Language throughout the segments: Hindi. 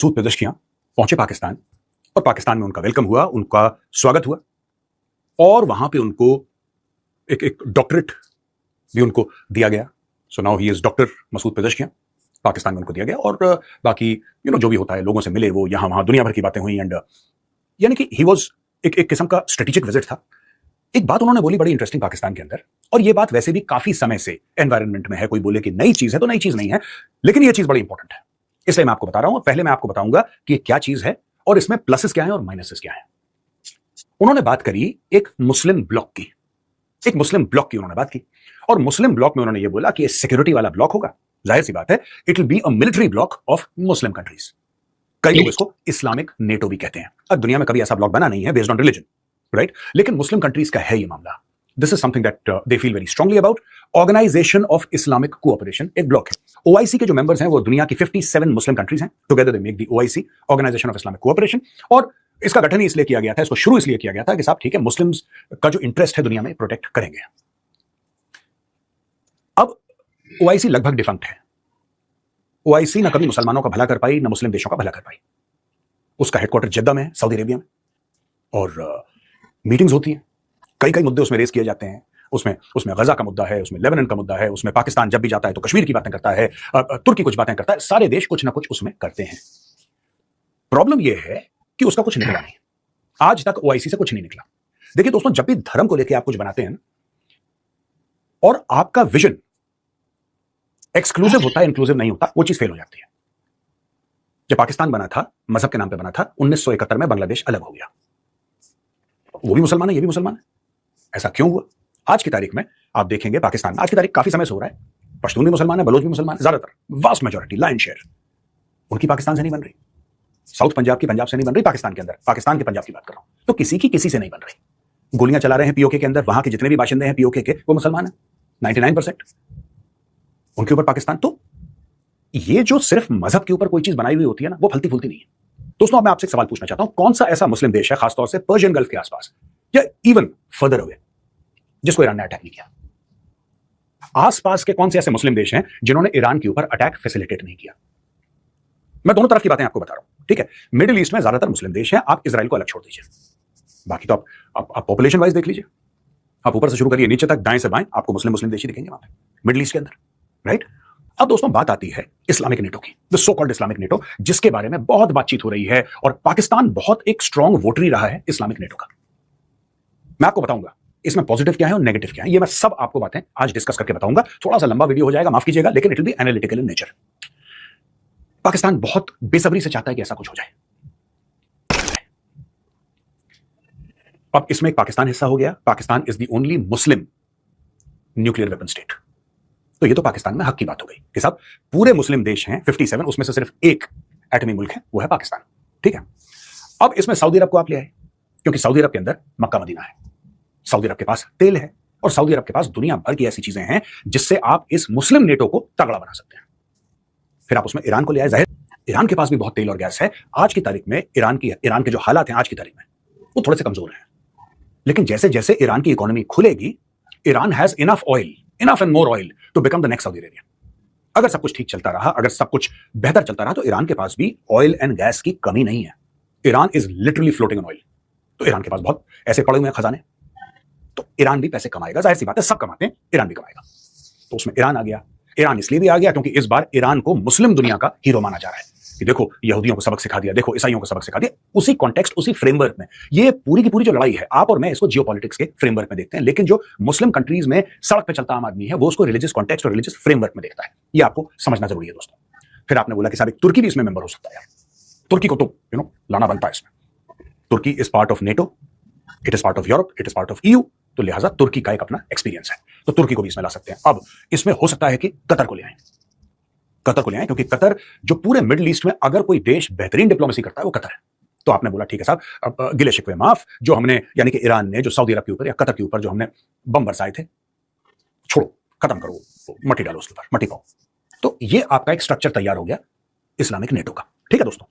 मसूद पेज़ेश्कियां पहुंचे पाकिस्तान और पाकिस्तान में उनका वेलकम हुआ, उनका स्वागत हुआ और वहां पे उनको एक डॉक्टरेट भी उनको दिया गया। So now he is doctor Masoud Pezeshkian, Pakistan में उनको दिया गया। और बाकी जो भी होता है, लोगों से मिले, वो यहाँ वहां दुनिया भर की बातें हुई एंड यानी कि ही वॉज एक किस्म का स्ट्रेटेजिक विजिट था। एक बात उन्होंने बोली बड़ी इंटरेस्टिंग पाकिस्तान के अंदर, और ये बात वैसे भी काफी समय से एनवायरनमेंट में है। कोई बोले कि नई चीज है तो नई चीज नहीं है, लेकिन ये चीज बड़ी इंपॉर्टेंट है, इसलिए मैं आपको बता रहा हूं। पहले मैं आपको बताऊंगा कि क्या चीज है और इसमें प्लसेस क्या है और माइनसेस क्या है। उन्होंने बात करी एक मुस्लिम ब्लॉक की, एक मुस्लिम ब्लॉक की उन्होंने बात की, और मुस्लिम ब्लॉक में उन्होंने ये बोला कि सिक्योरिटी वाला ब्लॉक होगा। जाहिर सी बात है, it will be a military block of Muslim countries. कई लोग इसको इस्लामिक नेटो भी कहते हैं। अब दुनिया में कभी ऐसा ब्लॉक बना नहीं है बेस्ड ऑन रिलीजन, राइट? लेकिन मुस्लिम कंट्रीज का है ये मामला। This is something that they feel very strongly about. Organisation of Islamic cooperation एक ब्लॉक है। ओआईसी के जो मेंबर्स हैं वो दुनिया की 57 मुस्लिम कंट्रीज हैं। Together they make the OIC, organisation of Islamic cooperation. और इसका गठन ही इसलिए किया गया था, इसको शुरू इसलिए किया गया था कि साहब ठीक है, मुस्लिम्स का जो इंटरेस्ट है दुनिया में प्रोटेक्ट करेंगे। अब ओआईसी लगभग डिफंक्ट है। ओआईसी ना कभी मुसलमानों का भला कर पाई, ना मुस्लिम देशों का भला कर पाई। उसका हेडक्वार्टर जेद्दा में है, सऊदी अरेबिया में, और मीटिंग्स होती हैं। कई कई मुद्दे उसमें रेस किए जाते हैं। उसमें गजा का मुद्दा है, उसमें लेबनान का मुद्दा है, उसमें पाकिस्तान जब भी जाता है तो कश्मीर की बातें करता है, तुर्की कुछ बातें करता है, सारे देश कुछ ना कुछ उसमें करते हैं। प्रॉब्लम यह है कि उसका कुछ निकला नहीं। आज तक ओआईसी से कुछ नहीं निकला। देखिए दोस्तों, जब भी धर्म को लेकर आप कुछ बनाते हैं और आपका विजन एक्सक्लूसिव होता है, इंक्लूसिव नहीं होता, वो चीज फेल हो जाती है। जब पाकिस्तान बना था, मजहब के नाम पे बना था। 1971 में बांग्लादेश अलग हो गया। वो भी मुसलमान है, ये भी मुसलमान है। ऐसा क्यों हुआ? आज की तारीख में आप देखेंगे पाकिस्तान में, आज की तारीख काफी समय से हो रहा है, पश्तून भी मुसलमान है, बलोच भी मुसलमान है, ज्यादातर वास्ट मेजॉरिटी, लाइन शेयर उनकी पाकिस्तान से नहीं बन रही। साउथ पंजाब की पंजाब से नहीं बन रही पाकिस्तान के अंदर, पाकिस्तान के पंजाब की बात कर रहा हूं। तो किसी की किसी से नहीं बन रही। गोलियां चला रहे हैं पीओके के अंदर, वहां के जितने भी बाशिंदे हैं पीओके के, वो मुसलमान है 99%। उनके ऊपर पाकिस्तान, तो ये जो सिर्फ मजहब के ऊपर कोई चीज बनाई हुई होती है ना, वो फलती फूलती नहीं है। दोस्तों, अब मैं आपसे एक सवाल पूछना चाहता हूं, कौन सा ऐसा मुस्लिम देश है, खासतौर से पर्शियन गल्फ के आसपास या इवन फर्दर अवे, जिसको ईरान ने अटैक नहीं किया? आसपास के कौन से ऐसे मुस्लिम देश हैं जिन्होंने ईरान के ऊपर अटैक फैसिलिटेट नहीं किया? मैं दोनों तरफ की बातें आपको बता रहा हूं, ठीक है? मिडिल ईस्ट में ज्यादातर मुस्लिम देश हैं, आप इजराइल को अलग छोड़ दीजिए, बाकी तो आप पॉपुलेशन वाइज देख लीजिए। आप ऊपर से शुरू करिए, नीचे तक, दाएं से बाएं, आपको मुस्लिम मुस्लिम देश ही दिखेंगे वहां पे मिडिल ईस्ट के अंदर, राइट? अब दोस्तों, बात आती है इस्लामिक नेटो की, the so called Islamic NATO, जिसके बारे में बहुत बातचीत हो रही है, और पाकिस्तान बहुत एक स्ट्रांग वोटरी रहा है इस्लामिक नेटो का। मैं आपको बताऊंगा इसमें पॉजिटिव क्या है और नेगेटिव क्या है, ये मैं सब आपको बातें आज डिस्कस करके बताऊंगा। थोड़ा सा लंबा वीडियो हो जाएगा, माफ कीजिएगा, लेकिन it will be analytical in nature. Pakistan बहुत बेसब्री से चाहता है कि ऐसा कुछ हो जाए। अब इसमें एक पाकिस्तान हिस्सा हो गया। Pakistan is the only Muslim nuclear weapon state. तो ये तो पाकिस्तान में हक की बात हो गई कि साहब पूरे मुस्लिम देश हैं 57, उसमें से सिर्फ एक एटमी मुल्क है, वो है पाकिस्तान, ठीक है? अब इसमें सऊदी अरब को आप ले आए, क्योंकि सऊदी अरब के अंदर मक्का मदीना है, सऊदी अरब के पास तेल है, और सऊदी अरब के पास दुनिया भर की ऐसी चीजें हैं जिससे आप इस मुस्लिम नेटो को तगड़ा बना सकते हैं। फिर आप उसमें ईरान को ले आए। जाहिर ईरान के पास भी बहुत तेल और गैस है। आज की तारीख में ईरान के जो हालात हैं आज की तारीख में, वो थोड़े से कमजोर हैं, लेकिन जैसे जैसे ईरान की इकोनॉमी खुलेगी, Iran has enough oil, enough and more oil to become the next Saudi Arabia. अगर सब कुछ ठीक चलता रहा, अगर सब कुछ बेहतर चलता रहा, तो ईरान के पास भी ऑयल एंड गैस की कमी नहीं है। Iran is literally floating on oil. तो ईरान के पास बहुत ऐसे पड़े हुए हैं खजाने, तो ईरान भी पैसे कमाएगा। जाहिर सी बात है, सब कमाते हैं, ईरान भी कमाएगा। तो उसमें ईरान आ गया। ईरान इसलिए भी आ गया क्योंकि इस बार ईरान को मुस्लिम दुनिया का हीरो माना जा रहा है कि देखो यहूदियों को सबक सिखा दिया, देखो ईसाइयों को सबक सिखा दिया। उसी कॉन्टेक्स्ट, उसी फ्रेमवर्क में ये पूरी की पूरी जो लड़ाई है, आप और मैं इसको जियोपॉलिटिक्स के फ्रेमवर्क में देखते हैं, लेकिन जो मुस्लिम कंट्रीज में सड़क पे चलता आम आदमी है, वो उसको रिलीजियस कॉन्टेक्स्ट और रिलीजियस फ्रेमवर्क में देखता है। ये आपको समझना जरूरी है दोस्तों। फिर आपने बोला कि साहब तुर्की भी इसमें मेंबर हो सकता है यार, तुर्की को तो लाना बनता है इसमें। Turkey is part of NATO, it is part of Europe, it is part of EU, तो लिहाजा तुर्की का एक अपना एक्सपीरियंस है, तो तुर्की को भी इसमें ला सकते हैं। अब इसमें हो सकता है कि कतर को ले आए, कतर को ले आए, क्योंकि कतर जो पूरे मिडिल ईस्ट में अगर कोई देश बेहतरीन डिप्लोमेसी करता है वो कतर है। तो आपने बोला ठीक है साहब, अब गिले शिकवे माफ, जो हमने यानी कि ईरान ने जो सऊदी अरब के ऊपर या कतर के ऊपर जो हमने बम बरसाए थे, छोड़ो, खत्म करो, मट्टी डालो उसके ऊपर, मट्टी पाओ। तो ये आपका एक स्ट्रक्चर तैयार हो गया इस्लामिक नेटो का, ठीक है दोस्तों।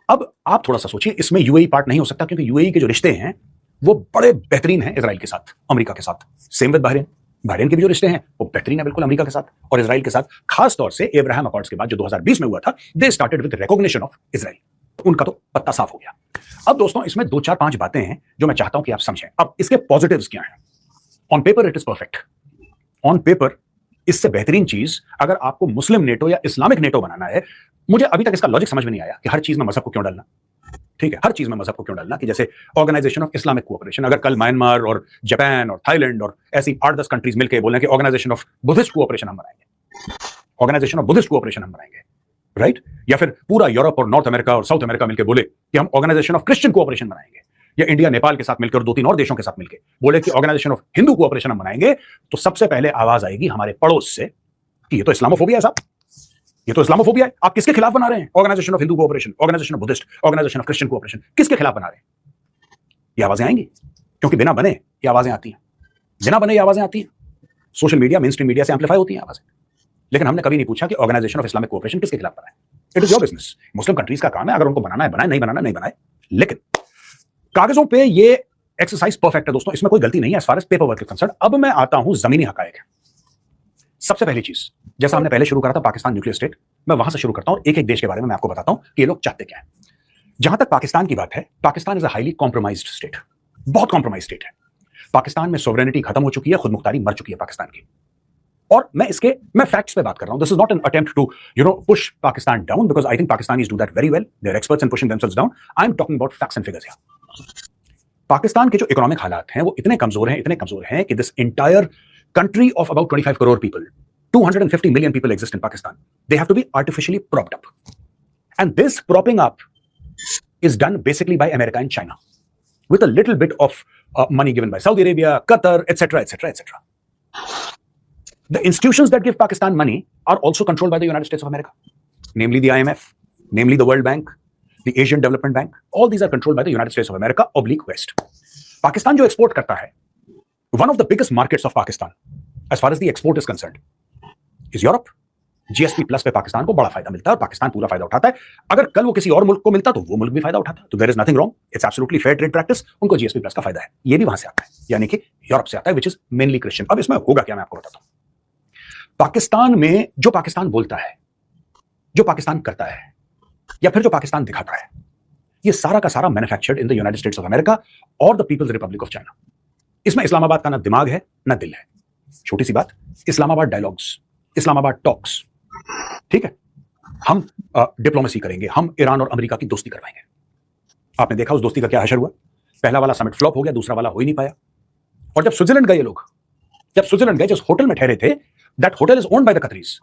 अब आप थोड़ा सा सोचिए, इसमें यूएई पार्ट नहीं हो सकता, क्योंकि यूएई के जो रिश्ते हैं वो बड़े बेहतरीन हैं इजराइल के साथ, अमेरिका के साथ, सेम विद बहरीन, बाइडेन के भी जो रिश्ते हैं वो बेहतरीन है बिल्कुल अमेरिका के साथ और इजराइल के साथ, खास तौर से अब्राहम अकॉर्ड्स के बाद जो 2020 में हुआ था, they started with recognition of Israel. उनका तो पत्ता साफ हो गया। अब दोस्तों इसमें 2-4-5 बातें हैं जो मैं चाहता हूं कि आप समझें। अब इसके पॉजिटिव्स क्या हैं? On paper it is perfect. On paper इससे बेहतरीन चीज अगर आपको मुस्लिम नेटो या इस्लामिक नेटो बनाना है, मुझे अभी तक इसका लॉजिक समझ में नहीं आया कि हर चीज में मजहब को क्यों डालना। ठीक है, हर चीज में मजहब को क्यों डालना, कि जैसे ऑर्गेनाइजेशन ऑफ इस्लामिक कोऑपरेशन, अगर कल म्यांमार और जापान और थाईलैंड और ऐसी 8-10 कंट्रीज मिलकर बोलें कि ऑर्गेनाइजेशन ऑफ बुद्धिस्ट कोऑपरेशन हम बनाएंगे, ऑर्गेनाइजेशन ऑफ बुद्धिस्ट कोऑपरेशन हम बनाएंगे, राइट? या फिर पूरा यूरोप और नॉर्थ अमेरिका और साउथ अमेरिका मिलकर बोले कि हम ऑर्गेनाइजेशन ऑफ क्रिश्चियन कोऑपरेशन बनाएंगे, या इंडिया नेपाल के साथ मिलकर 2-3 और देशों के साथ मिलकर बोले कि ऑर्गेनाइजेशन ऑफ हिंदू कोऑपरेशन हम बनाएंगे, तो सबसे पहले आवाज आएगी हमारे पड़ोस से कि ये तो इस्लामोफोबिया है साहब, ये तो इस्लामोफोबिया है। आप किसके खिलाफ बना रहे हैं? Organisation of Hindu cooperation, organisation of Buddhist, organisation of Christian cooperation, किसके खिलाफ बना रहे हैं? ये आवाजें आएंगी, क्योंकि बिना बने ये आवाजें आती हैं, बिना बने ये आवाजें आती हैं। Social media, main stream media से एम्पलीफाई होती हैं आवाजें। लेकिन हमने कभी नहीं पूछा कि ऑर्गेनाइजेशन ऑफ इस्लामिक कोऑपरेशन किसके खिलाफ बनाए। It is your business. Muslim countries का काम है, अगर उनको बनाना है बनाए, नहीं बनाना नहीं बनाए। लेकिन कागजों पे ये एक्सरसाइज परफेक्ट है दोस्तों, इसमें कोई गलती नहीं है as far as paper work is concerned. अब मैं आता हूं जमीनी हकायक। सबसे पहली चीज, जैसा हमने पहले शुरू करा था पाकिस्तान न्यूक्लियर स्टेट, मैं वहां से शुरू करता हूं। एक एक देश के बारे में मैं आपको बताता हूं कि ये लोग चाहते क्या है। जहां तक पाकिस्तान की बात है, Pakistan is a highly compromised state, बहुत कॉम्प्रोमाइज स्टेट है। पाकिस्तान में सोवरेनिटी खत्म हो चुकी है, खुद मुख्तारी मर चुकी है पाकिस्तान की। और मैं फैक्ट्स पे बात कर रहा हूं। This is not an attempt to push Pakistan down, because I think Pakistanis do that very well, they are experts in pushing themselves down. I am talking about facts and figures here. Pakistan के जो इकोनॉमिक हालात हैं वो इतने कमजोर हैं कि this entire country of about 25 crore people, 250 million people exist in Pakistan. They have to be artificially propped up. And this propping up is done basically by America and China, with a little bit of money given by Saudi Arabia, Qatar, etc., etc., etc. The institutions that give Pakistan money are also controlled by the United States of America, namely the IMF, namely the World Bank, the Asian Development Bank. All these are controlled by the United States of America / West. Pakistan जो export करता है, one of the biggest markets of Pakistan, as far as the export is concerned, is Europe. GSP plus पे पाकिस्तान को बड़ा फायदा मिलता है और पाकिस्तान पूरा फायदा उठाता है। अगर कल वो किसी और मुल्क को मिलता तो वो मुल्क भी फायदा उठाता। तो there is nothing wrong, it's absolutely fair trade practice. उनको GSP प्लस का फायदा है, ये भी वहां से आता है, यानी कि यूरोप से आता है, विच इज मेनली क्रिश्चियन। अब इसमें होगा क्या, मैं आपको बताता हूं। पाकिस्तान में जो पाकिस्तान बोलता है, जो पाकिस्तान करता है, या फिर जो पाकिस्तान दिखाता है, ये सारा का सारा manufactured in the United States of America और the People's Republic of China. इसमें इस्लामाबाद का ना दिमाग है ना दिल है। छोटी सी बात, इस्लामाबाद डायलॉग्स, इस्लामाबाद टॉक्स, ठीक है, हम डिप्लोमेसी करेंगे, हम ईरान और अमेरिका की दोस्ती करवाएंगे। आपने देखा उस दोस्ती का क्या हशर हुआ। पहला वाला समिट फ्लॉप हो गया, दूसरा वाला हो ही नहीं पाया। और जब स्विट्जरलैंड गए लोग, जब स्विट्जरलैंड गए, जिस होटल में ठहरे थे, that hotel is owned by the Qataris.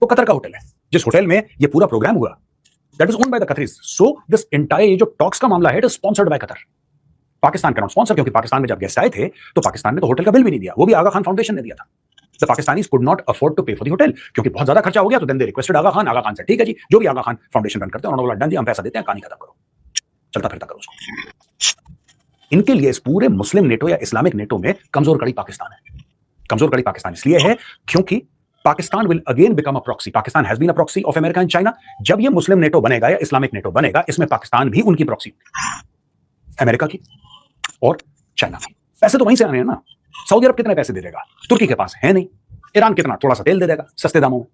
वो कतर का होटल है। जिस होटल में ये पूरा प्रोग्राम हुआ, that is owned by the Qataris. So this entire ये जो टॉक्स का मामला है, it is sponsored by Qatar. Pakistan का नाम स्पॉन्सर, क्योंकि पाकिस्तान में जब गेस्ट आए थे तो पाकिस्तान ने तो होटल का बिल भी नहीं दिया, वो भी आगा खान फाउंडेशन ने दिया था। The Pakistanis could not afford to pay for the hotel, क्योंकि बहुत ज्यादा खर्चा हो गया। तो then they requested Aga Khan से, ठीक है जी, जो भी आगा खान फाउंडेशन रन करते हैं उन्होंने बोला डन जी, हम पैसा देते हैं, कहानी खत्म करो, चलता फिरता करो उसको। इनके लिए इस पूरे मुस्लिम नेटो या इस्लामिक नेटो में कमजोर कड़ी पाकिस्तान है। कमजोर कड़ी पाकिस्तान इसलिए है क्योंकि Pakistan will again become a proxy. Pakistan has been a proxy of America and China. जब ये मुस्लिम नेटो बनेगा या इस्लामिक नेटो बनेगा, इसमें पाकिस्तान भी उनकी प्रॉक्सी, अमेरिका की और चाइना की। पैसे तो वहीं से आ रहे हैं ना। सऊदी अरब कितने पैसे दे देगा? तुर्की के पास है नहीं। ईरान कितना? थोड़ा सा तेल दे देगा सस्ते दामों में।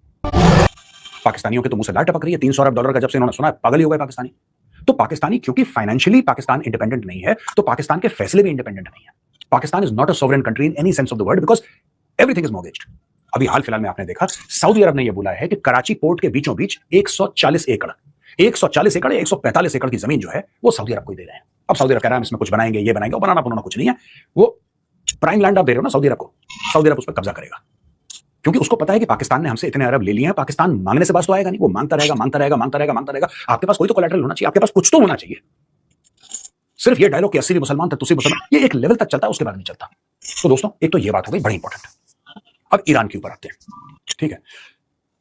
पाकिस्तानियों के तो मुंह से लाट टपक रही है। 300 अरब डॉलर का जब से इन्होंने सुना है, पागल ही हो गए पाकिस्तानी। तो पाकिस्तानी क्योंकि फाइनेंशियली पाकिस्तान इंडिपेंडेंट नहीं है, तो पाकिस्तान के फैसले भी इंडिपेंडेंट नहीं है। Pakistan is not a sovereign country in any sense of the word, because everything is mortgaged. अभी हाल फिलहाल में आपने देखा सऊदी अरब ने यह बोला है कि कराची पोर्ट के बीचों बीच 140 एकड़ या 145 एकड़ की जमीन जो है वो सऊदी अरब को ही दे रहे हैं। अब सऊदी अरब कह रहा है इसमें कुछ बनाएंगे, ये बनाएंगे, वो बनाना कुछ नहीं है। वो प्राइम लैंड आप दे रहे हो ना सऊदी अरब को, सऊदी अरब उस पर कब्जा करेगा, क्योंकि उसको पता है कि पाकिस्तान ने हमसे इतने अरब ले लिए हैं। पाकिस्तान मांगने से बस तो आएगा नहीं, वो मांगता रहेगा। आपके पास कोई तो कोलैटरल होना चाहिए, आपके पास कुछ तो होना चाहिए। सिर्फ ये डायलॉग कि 80 भी मुसलमान थे, तुसी मुसलमान, ये एक लेवल तक चलता है, उसके बाद नहीं चलता। तो दोस्तों एक तो ये बात हो गई बड़ी इंपॉर्टेंट। अब ईरान के ऊपर आते हैं, ठीक है।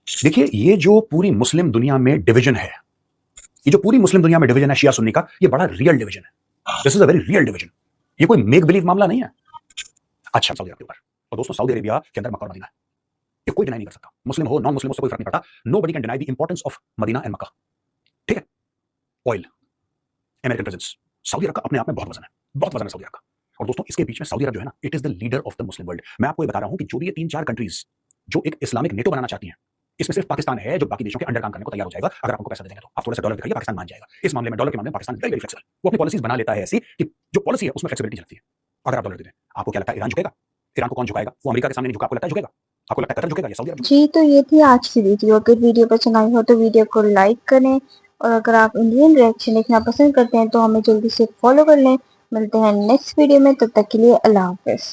देखिए ये जो पूरी मुस्लिम दुनिया में डिवीजन है, ये जो पूरी मुस्लिम दुनिया में डिवीजन है शिया सुन्नी का, ये बड़ा रियल डिवीजन है। This is a very real division. ये कोई मेक बिलीव मामला नहीं है। अच्छा, सऊदी अरब के ऊपर, और दोस्तों सऊदी अरेबिया के अंदर मक्का और मदीना है, ये कोई डिनाई नहीं कर सकता। मुस्लिम हो नॉन मुस्लिम हो, उससे कोई फर्क नहीं पड़ता। Nobody can deny the importance of Medina and Mecca, ठीक है। ऑयल, अमेरिकन प्रेजेंस, सऊदी अरब का अपने आप में बहुत वजन है, बहुत वजन है सऊदी अरब का। और दोस्तों इसके बीच में सऊदी अरब जो है ना, it is the leader of the Muslim world. मैं आपको ये बता रहा हूं कि जो भी ये 3-4 कंट्रीज जो एक इस्लामिक नेटो बनाना चाहती हैं, इसमें सिर्फ पाकिस्तान है जो बाकी देशों के अंडर काम करने को तैयार हो जाएगा अगर आपको पैसा दे देंगे तो। आप थोड़ा सा डॉलर दिखाइए, पाकिस्तान मान जाएगा। इस मामले में डॉलर के मामले में पाकिस्तान वेरी वेरी फ्लेक्सिबल, वो अपनी पॉलिसीज बना लेता है ऐसी कि जो पॉलिसी है उसमें फ्लेक्सिबिलिटी झलकती है। अगर आप डॉलर दे दें, आपको क्या लगता है ईरान झुकेगा? ईरान को कौन झुकाएगा? वो अमेरिका के सामने नहीं झुका, आपको लगता है झुकेगा? आपको लगता है कतर झुकेगा या सऊदी अरब? जी, तो ये थी आज की वीडियो। अगर वीडियो पसंद आई हो तो वीडियो को लाइक करें, और अगर आप इंडियन रिएक्शन देखना पसंद करते हैं तो हमें जल्दी से फॉलो कर लें। मिलते हैं नेक्स्ट वीडियो में, तब तक के लिए अल्लाह हाफ़िज़।